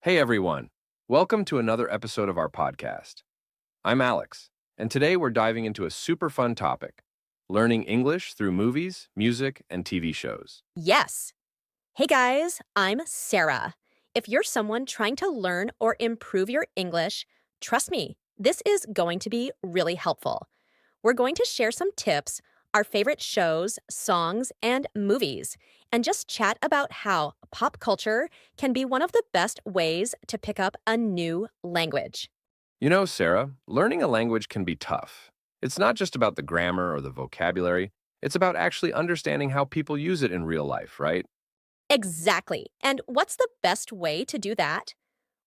Hey everyone, welcome to another episode of our podcast. I'm Alex, and today we're diving into a super fun topic learning English through movies, music, and TV shows. Yes. Hey guys, I'm Sarah. If you're someone trying to learn or improve your English, trust me, this is going to be really helpful. We're going to share some tips, our favorite shows, songs, and movies, and just chat about how pop culture can be one of the best ways to pick up a new language. You know, Sarah, learning a language can be tough. It's not just about the grammar or the vocabulary, it's about actually understanding how people use it in real life, right? Exactly. And what's the best way to do that?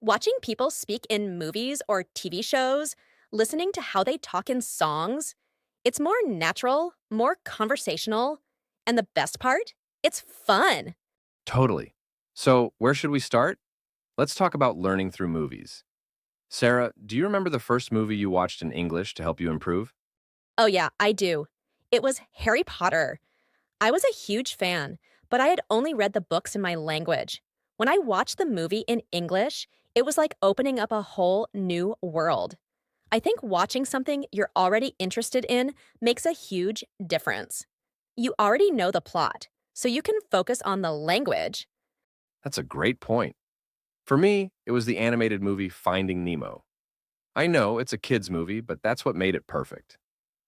Watching people speak in movies or TV shows, listening to how they talk in songs, it's more natural, more conversational, and the best part? It's fun. Totally. So, where should we start? Let's talk about learning through movies. Sarah, do you remember the first movie you watched in English to help you improve? Oh, yeah, I do. It was Harry Potter. I was a huge fan, but I had only read the books in my language. When I watched the movie in English, it was like opening up a whole new world. I think watching something you're already interested in makes a huge difference. You already know the plot, so you can focus on the language. That's a great point. For me, it was the animated movie Finding Nemo. I know it's a kid's movie, but that's what made it perfect.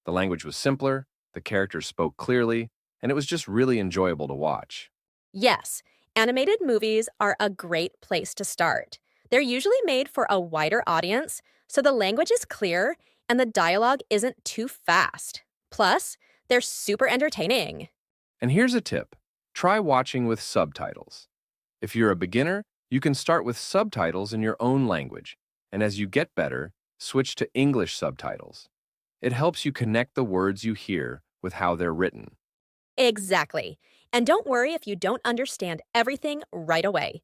The language was simpler, the characters spoke clearly, and it was just really enjoyable to watch. Yes, animated movies are a great place to start. They're usually made for a wider audience, so the language is clear and the dialogue isn't too fast. Plus, they're super entertaining. And here's a tip try watching with subtitles. If you're a beginner, you can start with subtitles in your own language, and as you get better, switch to English subtitles. It helps you connect the words you hear with how they're written. Exactly. And don't worry if you don't understand everything right away.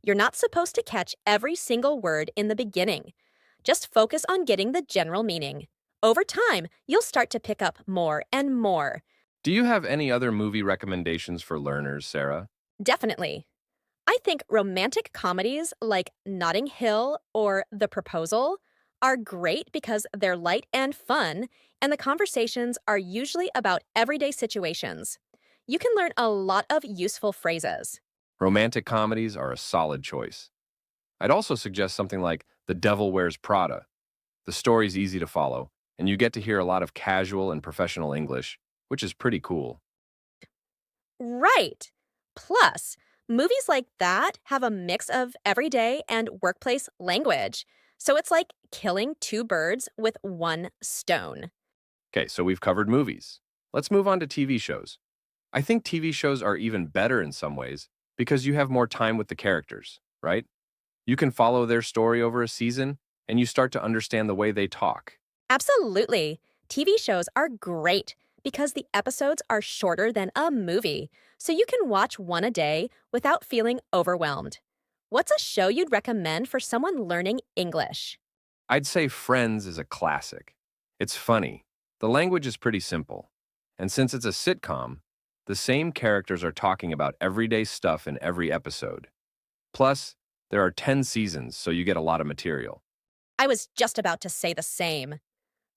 You're not supposed to catch every single word in the beginning. Just focus on getting the general meaning. Over time, you'll start to pick up more and more. Do you have any other movie recommendations for learners, Sarah? Definitely. I think romantic comedies like Notting Hill or The Proposal are great because they're light and fun, and the conversations are usually about everyday situations. You can learn a lot of useful phrases. Romantic comedies are a solid choice. I'd also suggest something like The Devil Wears Prada. The story's easy to follow, and you get to hear a lot of casual and professional English, which is pretty cool. Right. Plus, movies like that have a mix of everyday and workplace language. So it's like killing two birds with one stone. Okay, so we've covered movies. Let's move on to TV shows. I think TV shows are even better in some ways because you have more time with the characters, right? You can follow their story over a season and you start to understand the way they talk. Absolutely. TV shows are great because the episodes are shorter than a movie, so you can watch one a day without feeling overwhelmed. What's a show you'd recommend for someone learning English? I'd say Friends is a classic. It's funny. The language is pretty simple. And since it's a sitcom, the same characters are talking about everyday stuff in every episode. Plus, there are 10 seasons, so you get a lot of material. I was just about to say the same.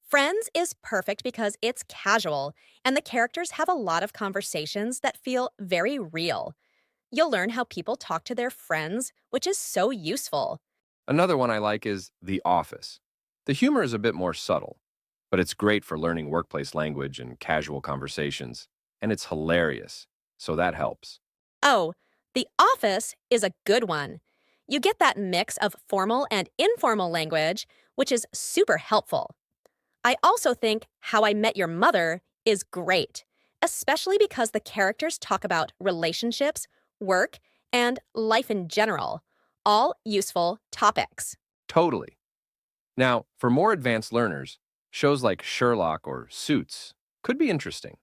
Friends is perfect because it's casual, and the characters have a lot of conversations that feel very real. You'll learn how people talk to their friends, which is so useful. Another one I like is The Office. The humor is a bit more subtle, but it's great for learning workplace language and casual conversations, and it's hilarious, so that helps. Oh, The Office is a good one. You get that mix of formal and informal language, which is super helpful. I also think How I Met Your Mother is great, especially because the characters talk about relationships, work, and life in general, all useful topics. Totally. Now, for more advanced learners, shows like Sherlock or Suits could be interesting.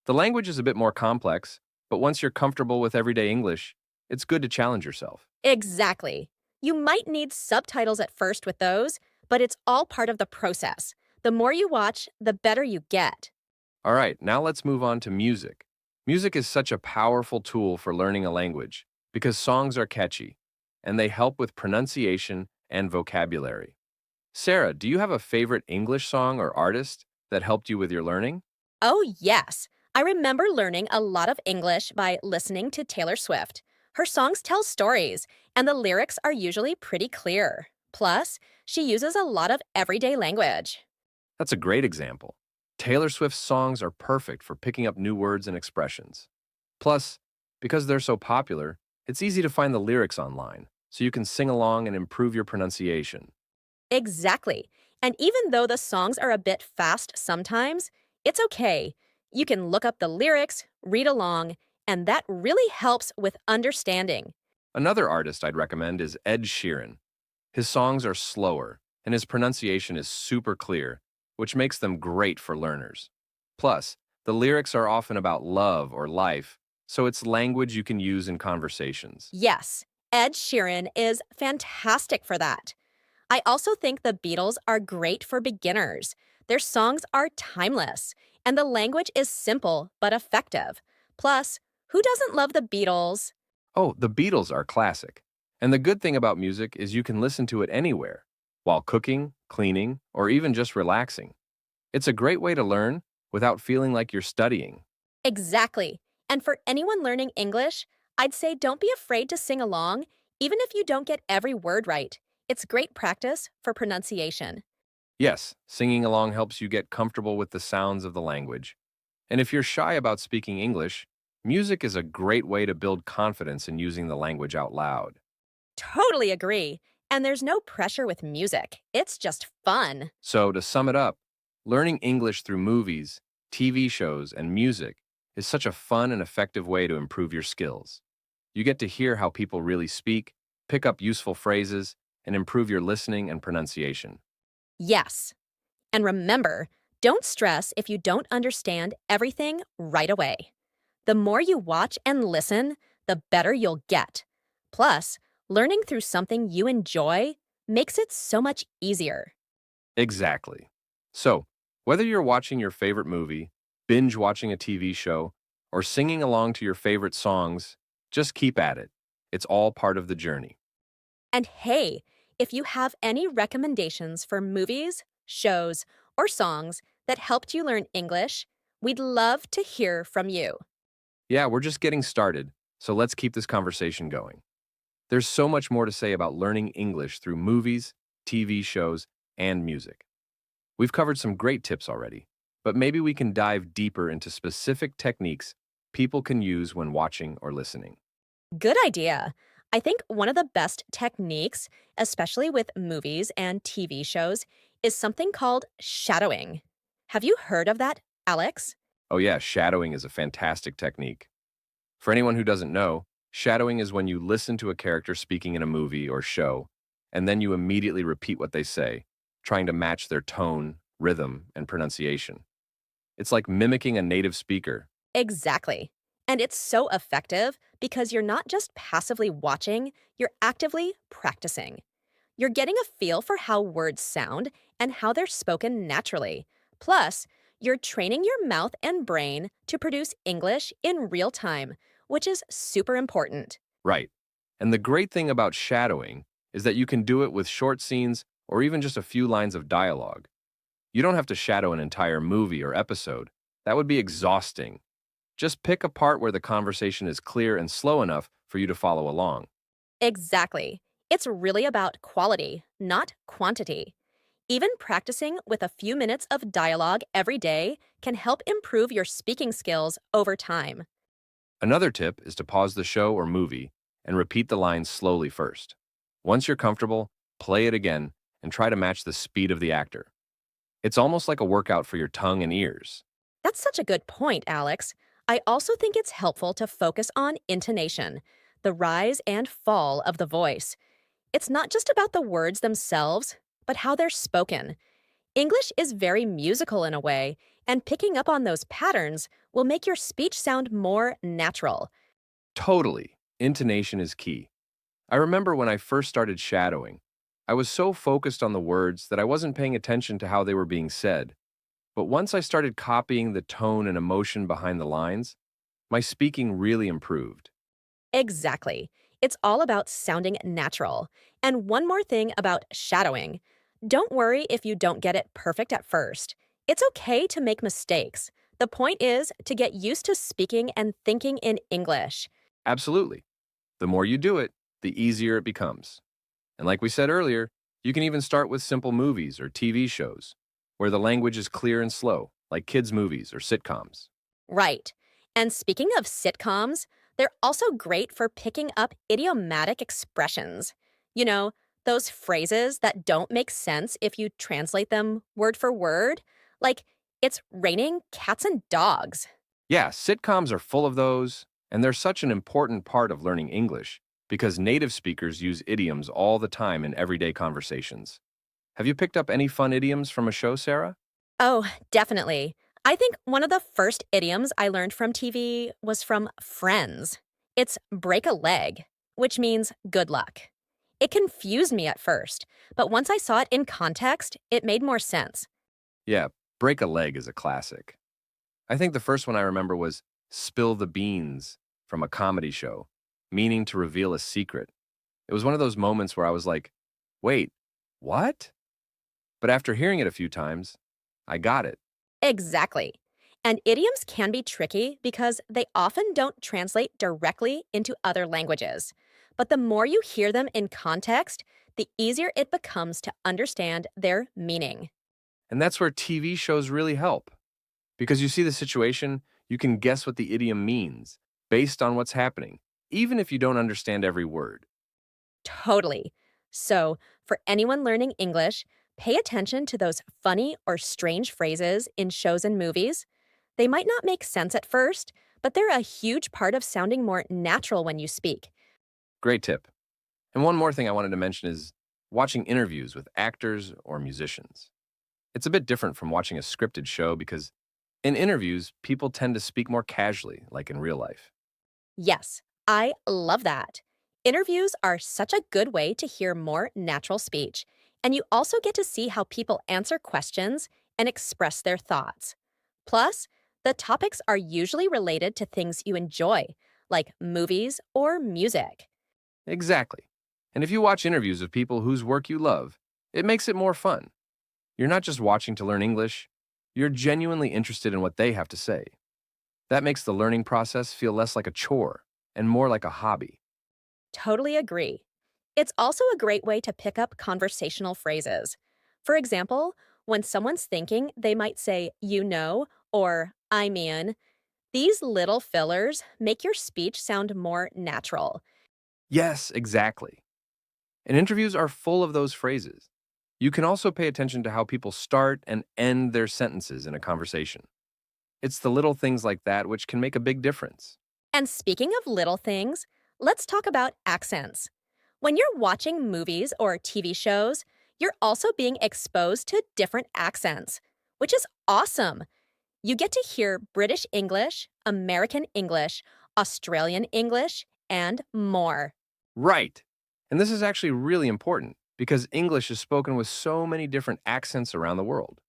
The language is a bit more complex, but once you're comfortable with everyday English, it's good to challenge yourself. Exactly. You might need subtitles at first with those, but it's all part of the process. The more you watch, the better you get. All right, now let's move on to music. Music is such a powerful tool for learning a language because songs are catchy, and they help with pronunciation and vocabulary. Sarah, do you have a favorite English song or artist that helped you with your learning? Oh, yes. I remember learning a lot of English by listening to Taylor Swift. Her songs tell stories, and the lyrics are usually pretty clear. Plus, she uses a lot of everyday language. That's a great example. Taylor Swift's songs are perfect for picking up new words and expressions. Plus, because they're so popular, it's easy to find the lyrics online, so you can sing along and improve your pronunciation. Exactly. And even though the songs are a bit fast sometimes, it's okay. You can look up the lyrics, read along, and that really helps with understanding. Another artist I'd recommend is Ed Sheeran. His songs are slower, and his pronunciation is super clear, which makes them great for learners. Plus, the lyrics are often about love or life, so it's language you can use in conversations. Yes, Ed Sheeran is fantastic for that. I also think the Beatles are great for beginners. Their songs are timeless, and the language is simple but effective. Plus, who doesn't love the Beatles? Oh, the Beatles are classic. And the good thing about music is you can listen to it anywhere, while cooking, cleaning, or even just relaxing. It's a great way to learn without feeling like you're studying. Exactly. And for anyone learning English, I'd say don't be afraid to sing along, even if you don't get every word right. It's great practice for pronunciation. Yes, singing along helps you get comfortable with the sounds of the language. And if you're shy about speaking English, music is a great way to build confidence in using the language out loud. Totally agree. And there's no pressure with music, it's just fun. So, to sum it up, learning English through movies, TV shows, and music is such a fun and effective way to improve your skills. You get to hear how people really speak, pick up useful phrases, and improve your listening and pronunciation. Yes. And remember, don't stress if you don't understand everything right away. The more you watch and listen, the better you'll get. Plus, learning through something you enjoy makes it so much easier. Exactly. So, whether you're watching your favorite movie, binge watching a TV show, or singing along to your favorite songs, just keep at it. It's all part of the journey. And hey, if you have any recommendations for movies, shows, or songs that helped you learn English, we'd love to hear from you. Yeah, we're just getting started, so let's keep this conversation going. There's so much more to say about learning English through movies, TV shows, and music. We've covered some great tips already, but maybe we can dive deeper into specific techniques people can use when watching or listening. Good idea. I think one of the best techniques, especially with movies and TV shows, is something called shadowing. Have you heard of that, Alex? Oh, yeah, shadowing is a fantastic technique. For anyone who doesn't know, shadowing is when you listen to a character speaking in a movie or show, and then you immediately repeat what they say, trying to match their tone, rhythm, and pronunciation. It's like mimicking a native speaker. Exactly. And it's so effective because you're not just passively watching, you're actively practicing. You're getting a feel for how words sound and how they're spoken naturally. Plus, you're training your mouth and brain to produce English in real time, which is super important. Right. And the great thing about shadowing is that you can do it with short scenes or even just a few lines of dialogue. You don't have to shadow an entire movie or episode. That would be exhausting. Just pick a part where the conversation is clear and slow enough for you to follow along. Exactly. It's really about quality, not quantity. Even practicing with a few minutes of dialogue every day can help improve your speaking skills over time. Another tip is to pause the show or movie and repeat the lines slowly first. Once you're comfortable, play it again and try to match the speed of the actor. It's almost like a workout for your tongue and ears. That's such a good point, Alex. I also think it's helpful to focus on intonation, the rise and fall of the voice. It's not just about the words themselves, but how they're spoken. English is very musical in a way, and picking up on those patterns will make your speech sound more natural. Totally. Intonation is key. I remember when I first started shadowing, I was so focused on the words that I wasn't paying attention to how they were being said. But once I started copying the tone and emotion behind the lines, my speaking really improved. Exactly. It's all about sounding natural. And one more thing about shadowing. Don't worry if you don't get it perfect at first. It's okay to make mistakes. The point is to get used to speaking and thinking in English. Absolutely. The more you do it, the easier it becomes. And like we said earlier, you can even start with simple movies or TV shows where the language is clear and slow, like kids' movies or sitcoms. Right. And speaking of sitcoms, they're also great for picking up idiomatic expressions. You know, those phrases that don't make sense if you translate them word for word, like, it's raining cats and dogs. Yeah, sitcoms are full of those, and they're such an important part of learning English because native speakers use idioms all the time in everyday conversations. Have you picked up any fun idioms from a show, Sarah? Oh, definitely. I think one of the first idioms I learned from TV was from Friends. It's break a leg, which means good luck. It confused me at first, but once I saw it in context, it made more sense. Yeah, break a leg is a classic. I think the first one I remember was spill the beans from a comedy show, meaning to reveal a secret. It was one of those moments where I was like, wait, what? But after hearing it a few times, I got it. Exactly. And idioms can be tricky because they often don't translate directly into other languages. But the more you hear them in context, the easier it becomes to understand their meaning. And that's where TV shows really help. Because you see the situation, you can guess what the idiom means based on what's happening, even if you don't understand every word. Totally. So, for anyone learning English, pay attention to those funny or strange phrases in shows and movies. They might not make sense at first, but they're a huge part of sounding more natural when you speak. Great tip. And one more thing I wanted to mention is watching interviews with actors or musicians. It's a bit different from watching a scripted show because in interviews, people tend to speak more casually, like in real life. Yes, I love that. Interviews are such a good way to hear more natural speech, and you also get to see how people answer questions and express their thoughts. Plus, the topics are usually related to things you enjoy, like movies or music. Exactly. And if you watch interviews of people whose work you love, it makes it more fun. You're not just watching to learn English, you're genuinely interested in what they have to say. That makes the learning process feel less like a chore and more like a hobby. Totally agree. It's also a great way to pick up conversational phrases. For example, when someone's thinking, they might say, you know, or I mean. These little fillers make your speech sound more natural. Yes, exactly. And interviews are full of those phrases. You can also pay attention to how people start and end their sentences in a conversation. It's the little things like that which can make a big difference. And speaking of little things, let's talk about accents. When you're watching movies or TV shows, you're also being exposed to different accents, which is awesome. You get to hear British English, American English, Australian English, and more. Right. And this is actually really important because English is spoken with so many different accents around the world.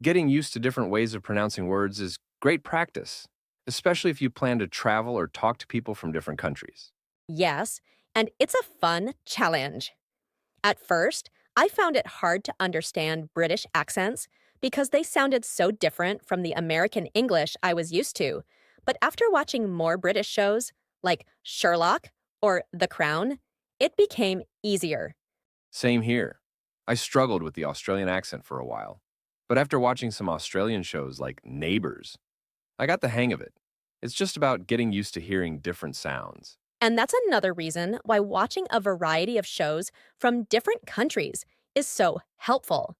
Getting used to different ways of pronouncing words is great practice, especially if you plan to travel or talk to people from different countries. Yes, and it's a fun challenge. At first, I found it hard to understand British accents because they sounded so different from the American English I was used to. But after watching more British shows, like Sherlock or The Crown, it became easier. Same here. I struggled with the Australian accent for a while, but after watching some Australian shows like Neighbours, I got the hang of it. It's just about getting used to hearing different sounds. And that's another reason why watching a variety of shows from different countries is so helpful.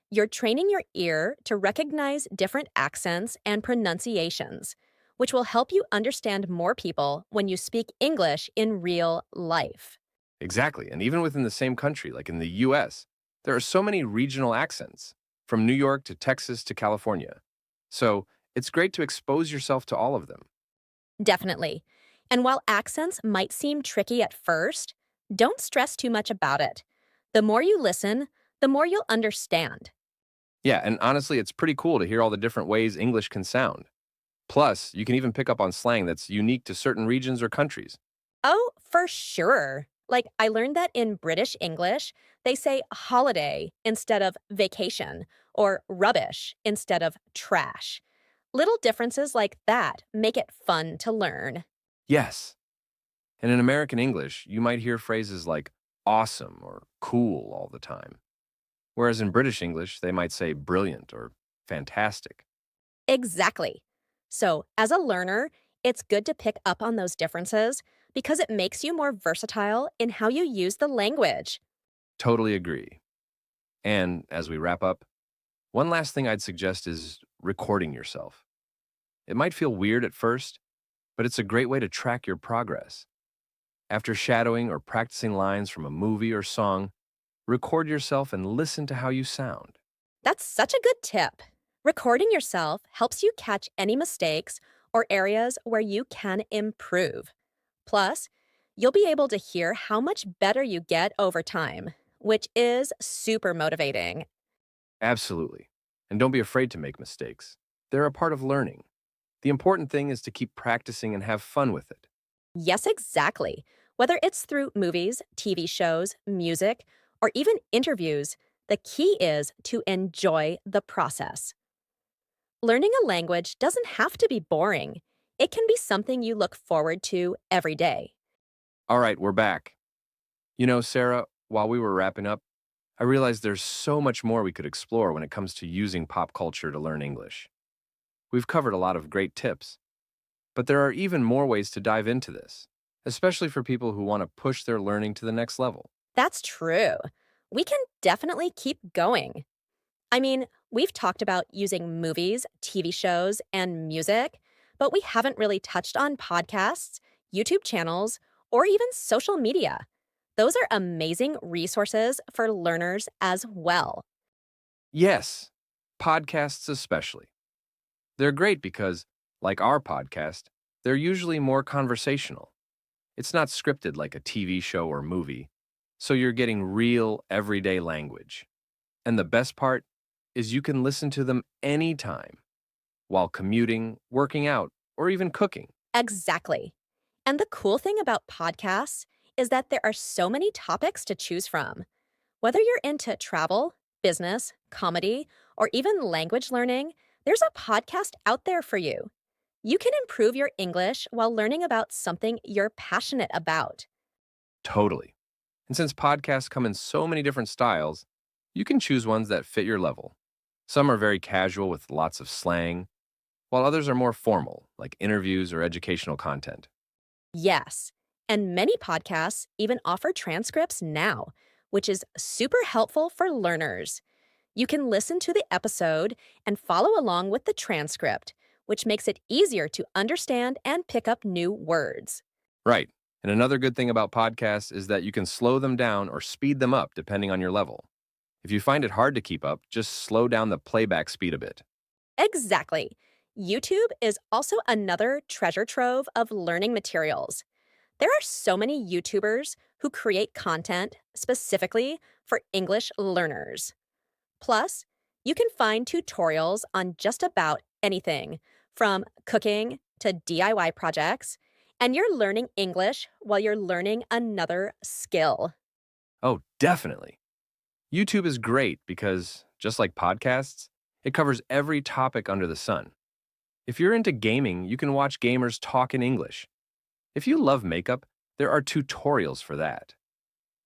You're training your ear to recognize different accents and pronunciations, which will help you understand more people when you speak English in real life. Exactly. And even within the same country, like in the US, there are so many regional accents, from New York to Texas to California. So it's great to expose yourself to all of them. Definitely. And while accents might seem tricky at first, don't stress too much about it. The more you listen, the more you'll understand. Yeah, and honestly, it's pretty cool to hear all the different ways English can sound. Plus, you can even pick up on slang that's unique to certain regions or countries. Oh, for sure. Like, I learned that in British English, they say holiday instead of vacation, or rubbish instead of trash. Little differences like that make it fun to learn. Yes. And in American English, you might hear phrases like awesome or cool all the time. Whereas in British English, they might say brilliant or fantastic. Exactly. So, as a learner, it's good to pick up on those differences because it makes you more versatile in how you use the language. Totally agree. And as we wrap up, one last thing I'd suggest is recording yourself. It might feel weird at first, but it's a great way to track your progress. After shadowing or practicing lines from a movie or song, record yourself and listen to how you sound. That's such a good tip. Recording yourself helps you catch any mistakes or areas where you can improve. Plus, you'll be able to hear how much better you get over time, which is super motivating. Absolutely. And don't be afraid to make mistakes. They're a part of learning. The important thing is to keep practicing and have fun with it. Yes, exactly. Whether it's through movies, TV shows, music, or even interviews, the key is to enjoy the process. Learning a language doesn't have to be boring. It can be something you look forward to every day. All right, we're back. You know, Sarah, while we were wrapping up, I realized there's so much more we could explore when it comes to using pop culture to learn English. We've covered a lot of great tips, but there are even more ways to dive into this, especially for people who want to push their learning to the next level. That's true. We can definitely keep going. I mean, we've talked about using movies, TV shows, and music, but we haven't really touched on podcasts, YouTube channels, or even social media. Those are amazing resources for learners as well. Yes, podcasts especially. They're great because, like our podcast, they're usually more conversational. It's not scripted like a TV show or movie, so you're getting real, everyday language. And the best part is you can listen to them anytime while commuting, working out, or even cooking. Exactly. And the cool thing about podcasts is that there are so many topics to choose from. Whether you're into travel, business, comedy, or even language learning, there's a podcast out there for you. You can improve your English while learning about something you're passionate about. Totally. And since podcasts come in so many different styles, you can choose ones that fit your level. Some are very casual with lots of slang, while others are more formal, like interviews or educational content. Yes, and many podcasts even offer transcripts now, which is super helpful for learners. You can listen to the episode and follow along with the transcript, which makes it easier to understand and pick up new words. Right. And another good thing about podcasts is that you can slow them down or speed them up depending on your level. If you find it hard to keep up, just slow down the playback speed a bit. Exactly. YouTube is also another treasure trove of learning materials. There are so many YouTubers who create content specifically for English learners. Plus, you can find tutorials on just about anything, from cooking to DIY projects, and you're learning English while you're learning another skill. Oh, definitely. YouTube is great because, just like podcasts, it covers every topic under the sun. If you're into gaming, you can watch gamers talk in English. If you love makeup, there are tutorials for that.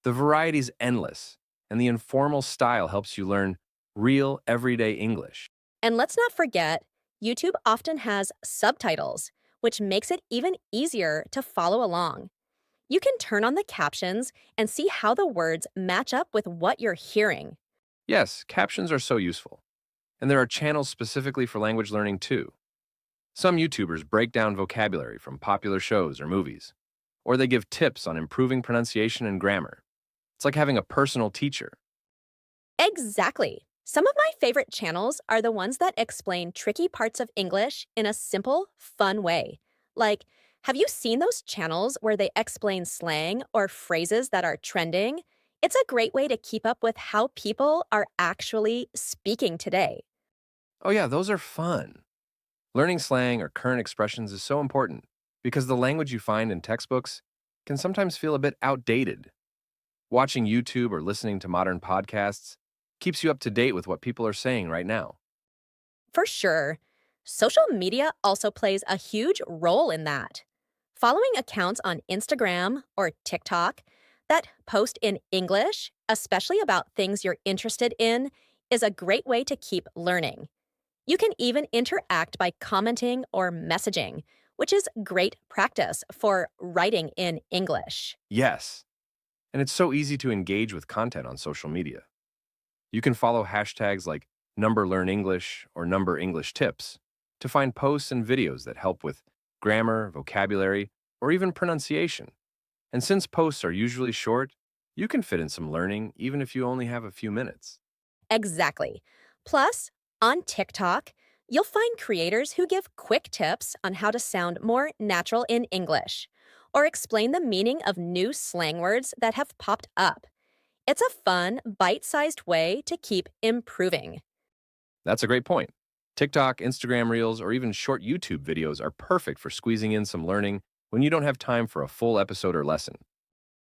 The variety is endless, and the informal style helps you learn real, everyday English. And let's not forget, YouTube often has subtitles, which makes it even easier to follow along. You can turn on the captions and see how the words match up with what you're hearing. Yes, captions are so useful. And there are channels specifically for language learning too. Some YouTubers break down vocabulary from popular shows or movies, or they give tips on improving pronunciation and grammar. It's like having a personal teacher. Exactly. Some of my favorite channels are the ones that explain tricky parts of English in a simple, fun way. Like, have you seen those channels where they explain slang or phrases that are trending? It's a great way to keep up with how people are actually speaking today. Oh, yeah, those are fun. Learning slang or current expressions is so important because the language you find in textbooks can sometimes feel a bit outdated. Watching YouTube or listening to modern podcasts keeps you up to date with what people are saying right now. For sure. Social media also plays a huge role in that. Following accounts on Instagram or TikTok that post in English, especially about things you're interested in, is a great way to keep learning. You can even interact by commenting or messaging, which is great practice for writing in English. Yes, and it's so easy to engage with content on social media. You can follow hashtags like Number Learn English or Number English Tips to find posts and videos that help with grammar, vocabulary, or even pronunciation. And since posts are usually short, you can fit in some learning even if you only have a few minutes. Exactly. Plus, on TikTok, you'll find creators who give quick tips on how to sound more natural in English or explain the meaning of new slang words that have popped up. It's a fun, bite sized way to keep improving. That's a great point. TikTok, Instagram Reels, or even short YouTube videos are perfect for squeezing in some learning when you don't have time for a full episode or lesson.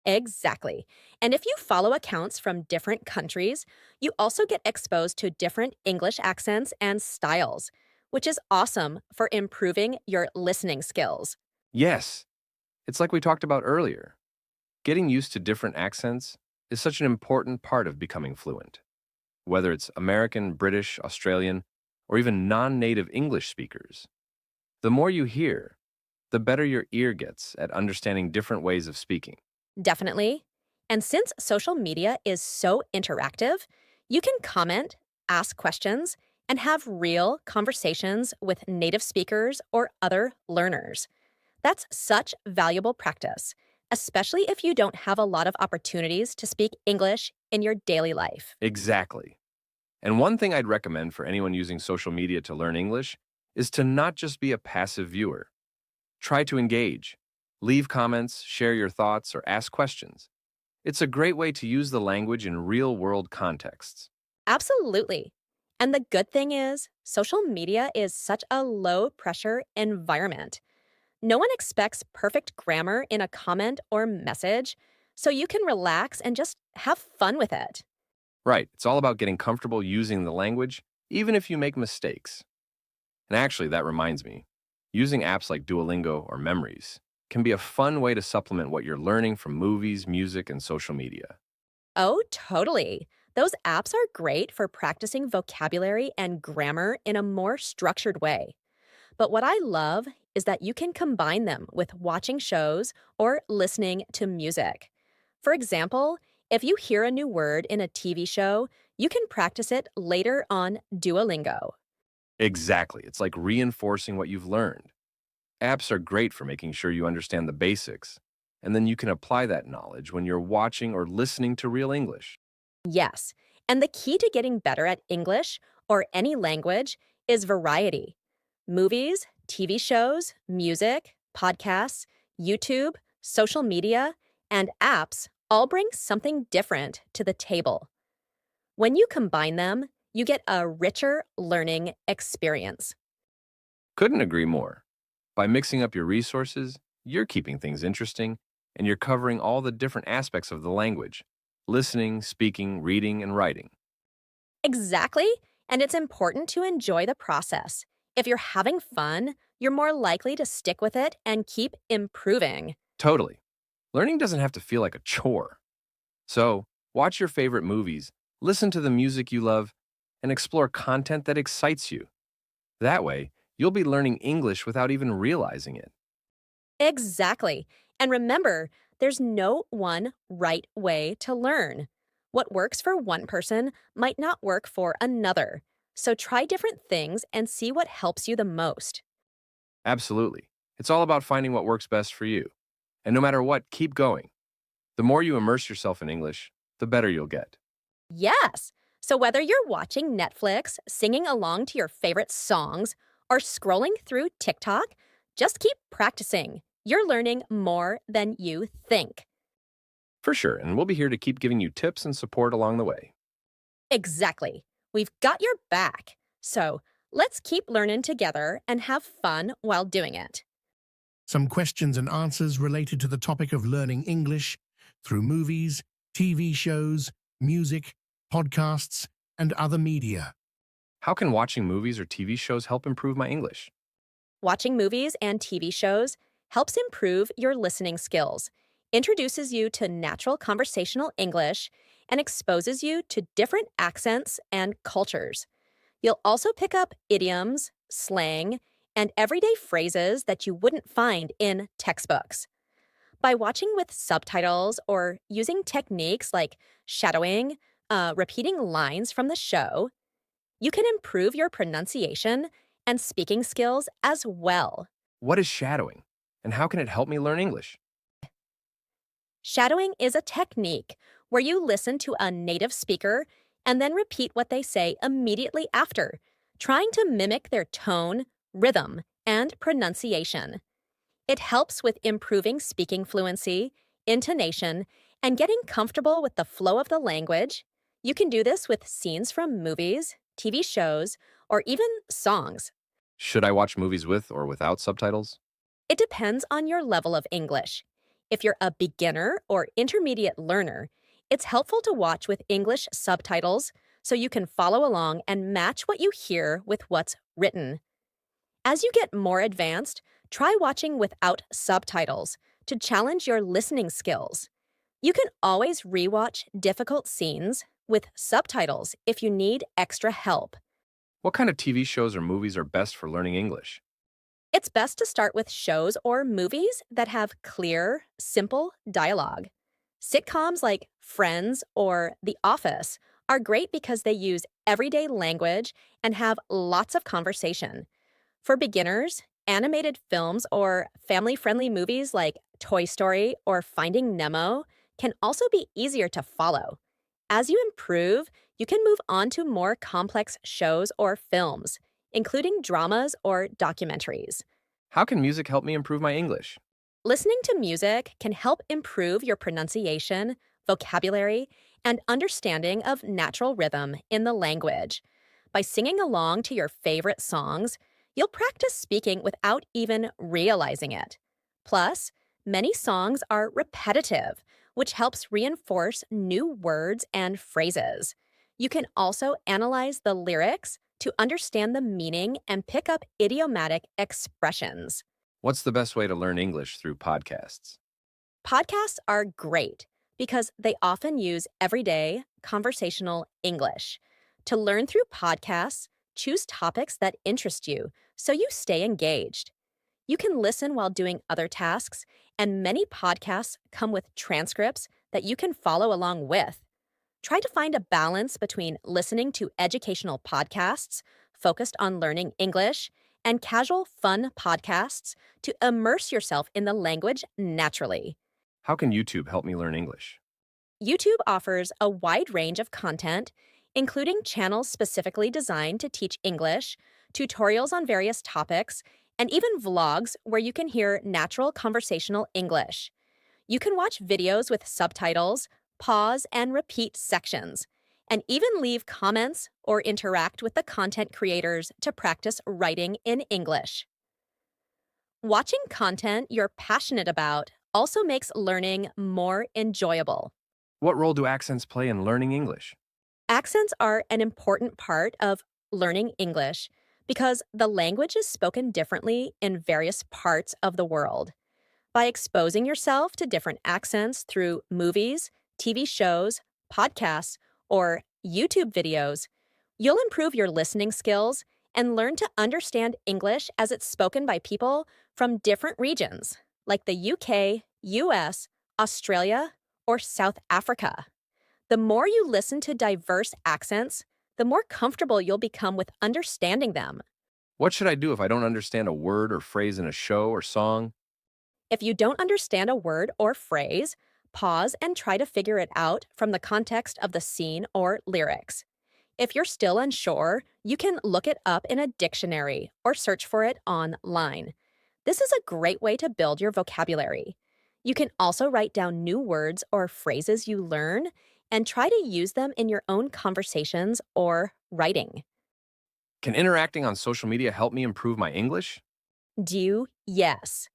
Exactly. And if you follow accounts from different countries, you also get exposed to different English accents and styles, which is awesome for improving your listening skills. Yes, it's like we talked about earlier. Getting used to different accents is such an important part of becoming fluent. Whether it's American, British, Australian, or even non native English speakers. The more you hear, the better your ear gets at understanding different ways of speaking. Definitely. And since social media is so interactive, you can comment, ask questions, and have real conversations with native speakers or other learners. That's such valuable practice, especially if you don't have a lot of opportunities to speak English in your daily life. Exactly. And one thing I'd recommend for anyone using social media to learn English is to not just be a passive viewer. Try to engage. Leave comments, share your thoughts, or ask questions. It's a great way to use the language in real world contexts. Absolutely. And the good thing is, social media is such a low pressure environment. No one expects perfect grammar in a comment or message, so you can relax and just have fun with it. Right, it's all about getting comfortable using the language, even if you make mistakes. And actually, that reminds me, using apps like Duolingo or Memories can be a fun way to supplement what you're learning from movies, music, and social media. Oh, totally. Those apps are great for practicing vocabulary and grammar in a more structured way. But what I love is that you can combine them with watching shows or listening to music. For example, if you hear a new word in a TV show, you can practice it later on Duolingo. Exactly, it's like reinforcing what you've learned. Apps are great for making sure you understand the basics, and then you can apply that knowledge when you're watching or listening to real English. Yes, and the key to getting better at English or any language is variety. Movies, TV shows, music, podcasts, YouTube, social media, and apps all bring something different to the table. When you combine them, you get a richer learning experience. Couldn't agree more. By mixing up your resources, you're keeping things interesting, and you're covering all the different aspects of the language listening, speaking, reading, and writing. Exactly, and it's important to enjoy the process. If you're having fun, you're more likely to stick with it and keep improving. Totally. Learning doesn't have to feel like a chore. So, watch your favorite movies, listen to the music you love, and explore content that excites you. That way, you'll be learning English without even realizing it. Exactly. And remember, there's no one right way to learn. What works for one person might not work for another. So try different things and see what helps you the most. Absolutely. It's all about finding what works best for you. And no matter what, keep going. The more you immerse yourself in English, the better you'll get. Yes. So whether you're watching Netflix, singing along to your favorite songs, or scrolling through TikTok, just keep practicing. You're learning more than you think. For sure, and we'll be here to keep giving you tips and support along the way. Exactly. We've got your back. So let's keep learning together and have fun while doing it. some questions and answers related to the topic of learning English through movies, TV shows, music, podcasts, and other media. How can watching movies or TV shows help improve my English? Watching movies and TV shows helps improve your listening skills, introduces you to natural conversational English, and exposes you to different accents and cultures. You'll also pick up idioms, slang, and everyday phrases that you wouldn't find in textbooks. By watching with subtitles or using techniques like shadowing, repeating lines from the show, you can improve your pronunciation and speaking skills as well. What is shadowing? And how can it help me learn English? Shadowing is a technique where you listen to a native speaker and then repeat what they say immediately after, trying to mimic their tone, rhythm, and pronunciation. It helps with improving speaking fluency, intonation, and getting comfortable with the flow of the language. You can do this with scenes from movies, TV shows, or even songs. Should I watch movies with or without subtitles? It depends on your level of English. If you're a beginner or intermediate learner, it's helpful to watch with English subtitles so you can follow along and match what you hear with what's written. As you get more advanced, try watching without subtitles to challenge your listening skills. You can always rewatch difficult scenes with subtitles if you need extra help. What kind of TV shows or movies are best for learning English? It's best to start with shows or movies that have clear, simple dialogue. Sitcoms like Friends or The Office are great because they use everyday language and have lots of conversation. For beginners, animated films or family-friendly movies like Toy Story or Finding Nemo can also be easier to follow. As you improve, you can move on to more complex shows or films, including dramas or documentaries. How can music help me improve my English? Listening to music can help improve your pronunciation, vocabulary, and understanding of natural rhythm in the language. By singing along to your favorite songs, you'll practice speaking without even realizing it. Plus, many songs are repetitive, which helps reinforce new words and phrases. You can also analyze the lyrics to understand the meaning and pick up idiomatic expressions. What's the best way to learn English through podcasts? Podcasts are great because they often use everyday conversational English. To learn through podcasts, choose topics that interest you so you stay engaged. You can listen while doing other tasks, and many podcasts come with transcripts that you can follow along with. Try to find a balance between listening to educational podcasts focused on learning English and casual, fun podcasts to immerse yourself in the language naturally. How can YouTube help me learn English? YouTube offers a wide range of content, including channels specifically designed to teach English, tutorials on various topics, and even vlogs where you can hear natural conversational English. You can watch videos with subtitles, pause and repeat sections, and even leave comments or interact with the content creators to practice writing in English. Watching content you're passionate about also makes learning more enjoyable. What role do accents play in learning English? Accents are an important part of learning English because the language is spoken differently in various parts of the world. By exposing yourself to different accents through movies, TV shows, podcasts, or YouTube videos, you'll improve your listening skills and learn to understand English as it's spoken by people from different regions, like the UK, US, Australia, or South Africa. The more you listen to diverse accents, the more comfortable you'll become with understanding them. What should I do if I don't understand a word or phrase in a show or song? If you don't understand a word or phrase, pause and try to figure it out from the context of the scene or lyrics. If you're still unsure, you can look it up in a dictionary or search for it online. This is a great way to build your vocabulary. You can also write down new words or phrases you learn and try to use them in your own conversations or writing. Can interacting on social media help me improve my English? Yes.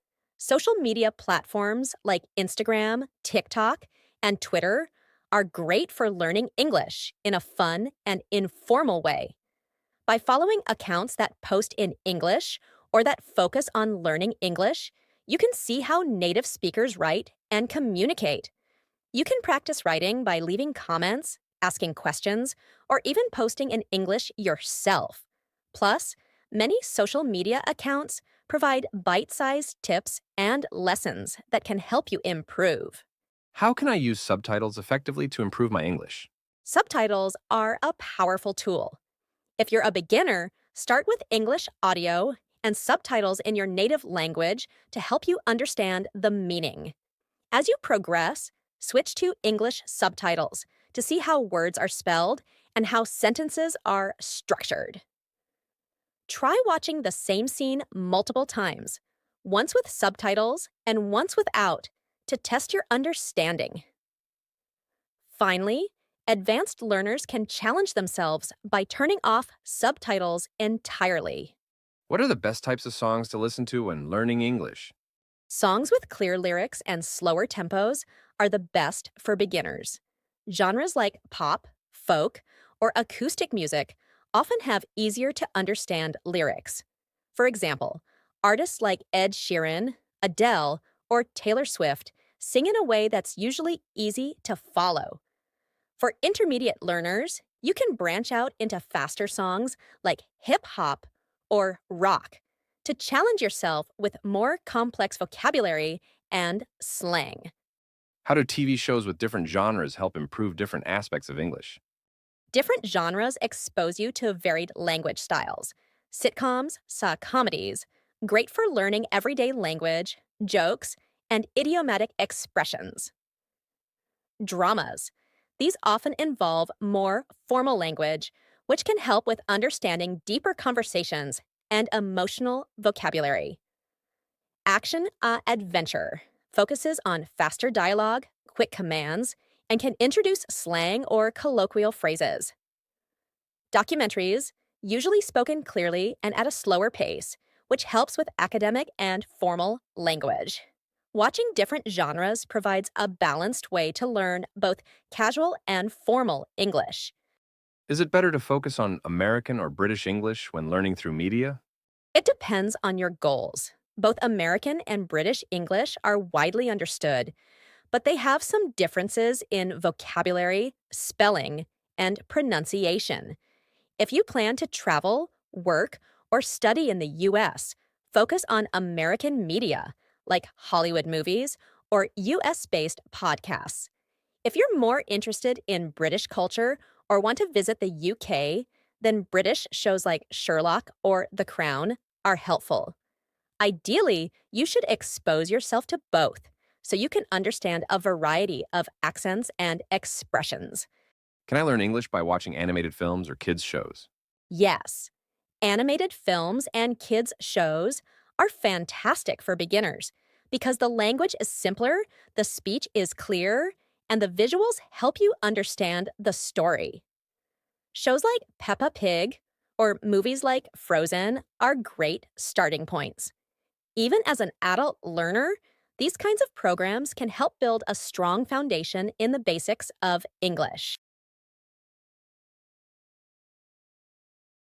Social media platforms like Instagram, TikTok, and Twitter are great for learning English in a fun and informal way. By following accounts that post in English or that focus on learning English, you can see how native speakers write and communicate. You can practice writing by leaving comments, asking questions, or even posting in English yourself. Plus, many social media accounts provide bite-sized tips and lessons that can help you improve. How can I use subtitles effectively to improve my English? Subtitles are a powerful tool. If you're a beginner, start with English audio and subtitles in your native language to help you understand the meaning. As you progress, switch to English subtitles to see how words are spelled and how sentences are structured. Try watching the same scene multiple times, once with subtitles and once without, to test your understanding. Finally, advanced learners can challenge themselves by turning off subtitles entirely. What are the best types of songs to listen to when learning English? Songs with clear lyrics and slower tempos are the best for beginners. Genres like pop, folk, or acoustic music often have easier to understand lyrics. For example, artists like Ed Sheeran, Adele, or Taylor Swift sing in a way that's usually easy to follow. For intermediate learners, you can branch out into faster songs like hip hop or rock to challenge yourself with more complex vocabulary and slang. How do TV shows with different genres help improve different aspects of English? Different genres expose you to varied language styles. Sitcoms, comedies, great for learning everyday language, jokes, and idiomatic expressions. Dramas. These often involve more formal language, which can help with understanding deeper conversations and emotional vocabulary. Action adventure focuses on faster dialogue, quick commands, and can introduce slang or colloquial phrases. Documentaries, usually spoken clearly and at a slower pace, which helps with academic and formal language. Watching different genres provides a balanced way to learn both casual and formal English. Is it better to focus on American or British English when learning through media? It depends on your goals. Both American and British English are widely understood, but they have some differences in vocabulary, spelling, and pronunciation. If you plan to travel, work, or study in the US, focus on American media, like Hollywood movies or US-based podcasts. If you're more interested in British culture or want to visit the UK, then British shows like Sherlock or The Crown are helpful. Ideally, you should expose yourself to both so you can understand a variety of accents and expressions. Can I learn English by watching animated films or kids' shows? Yes, animated films and kids' shows are fantastic for beginners because the language is simpler, the speech is clearer, and the visuals help you understand the story. Shows like Peppa Pig or movies like Frozen are great starting points. Even as an adult learner, these kinds of programs can help build a strong foundation in the basics of English.